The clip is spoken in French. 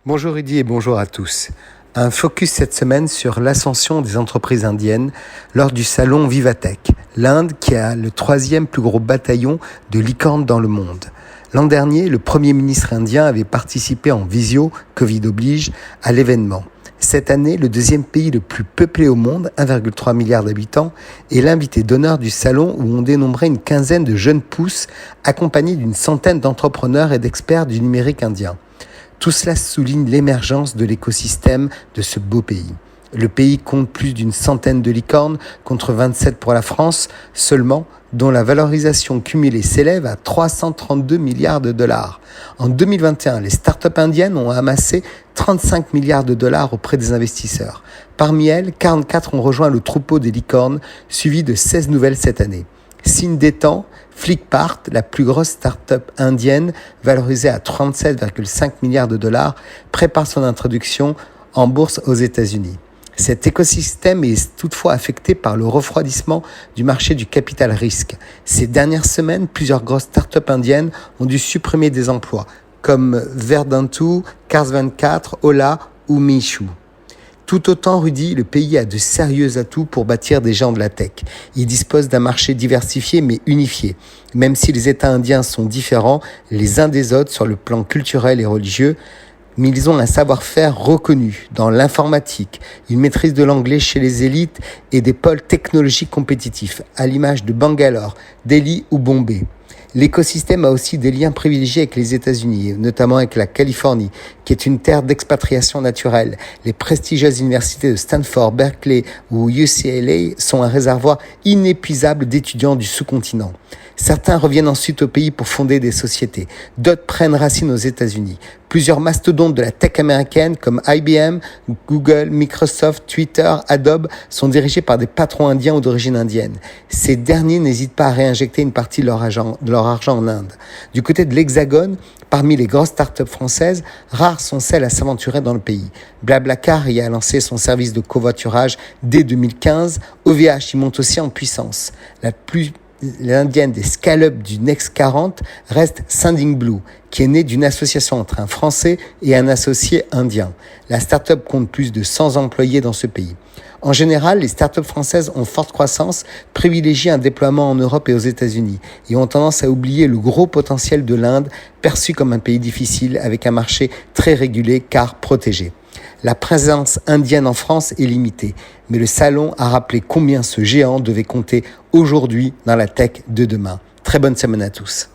Bonjour Rudy et bonjour à tous. Un focus cette semaine sur l'ascension des entreprises indiennes lors du salon Vivatech, l'Inde qui a le 3e plus gros bataillon de licornes dans le monde. L'an dernier, le Premier ministre indien avait participé en visio, Covid oblige, à l'événement. Cette année, le 2e pays le plus peuplé au monde, 1,3 milliard d'habitants, est l'invité d'honneur du salon où on dénombrait une quinzaine de jeunes pousses accompagnés d'une centaine d'entrepreneurs et d'experts du numérique indien. Tout cela souligne l'émergence de l'écosystème de ce beau pays. Le pays compte plus d'une centaine de licornes contre 27 pour la France seulement, dont la valorisation cumulée s'élève à 332 milliards de dollars. En 2021, les startups indiennes ont amassé 35 milliards de dollars auprès des investisseurs. Parmi elles, 44 ont rejoint le troupeau des licornes, suivi de 16 nouvelles cette année. Signe des temps, Flipkart, la plus grosse start-up indienne, valorisée à 37,5 milliards de dollars, prépare son introduction en bourse aux États-Unis. Cet écosystème est toutefois affecté par le refroidissement du marché du capital risque. Ces dernières semaines, plusieurs grosses start-up indiennes ont dû supprimer des emplois, comme Verdantu, Cars24, Ola ou Meesho. Tout autant, Rudy, le pays a de sérieux atouts pour bâtir des géants de la tech. Il dispose d'un marché diversifié mais unifié. Même si les États indiens sont différents les uns des autres sur le plan culturel et religieux, mais ils ont un savoir-faire reconnu dans l'informatique, une maîtrise de l'anglais chez les élites et des pôles technologiques compétitifs, à l'image de Bangalore, Delhi ou Bombay. L'écosystème a aussi des liens privilégiés avec les États-Unis, notamment avec la Californie, qui est une terre d'expatriation naturelle. Les prestigieuses universités de Stanford, Berkeley ou UCLA sont un réservoir inépuisable d'étudiants du sous-continent. Certains reviennent ensuite au pays pour fonder des sociétés. D'autres prennent racine aux États-Unis. Plusieurs mastodontes de la tech américaine comme IBM, Google, Microsoft, Twitter, Adobe sont dirigés par des patrons indiens ou d'origine indienne. Ces derniers n'hésitent pas à réinjecter une partie de leur argent en Inde. Du côté de l'Hexagone, parmi les grosses startups françaises, rares sont celles à s'aventurer dans le pays. Blablacar y a lancé son service de covoiturage dès 2015. OVH y monte aussi en puissance. L'indienne des scale-up du Next 40 reste Sending Blue, qui est née d'une association entre un Français et un associé indien. La start-up compte plus de 100 employés dans ce pays. En général, les startups françaises ont forte croissance, privilégient un déploiement en Europe et aux États-Unis et ont tendance à oublier le gros potentiel de l'Inde, perçu comme un pays difficile avec un marché très régulé car protégé. La présence indienne en France est limitée, mais le salon a rappelé combien ce géant devait compter aujourd'hui dans la tech de demain. Très bonne semaine à tous.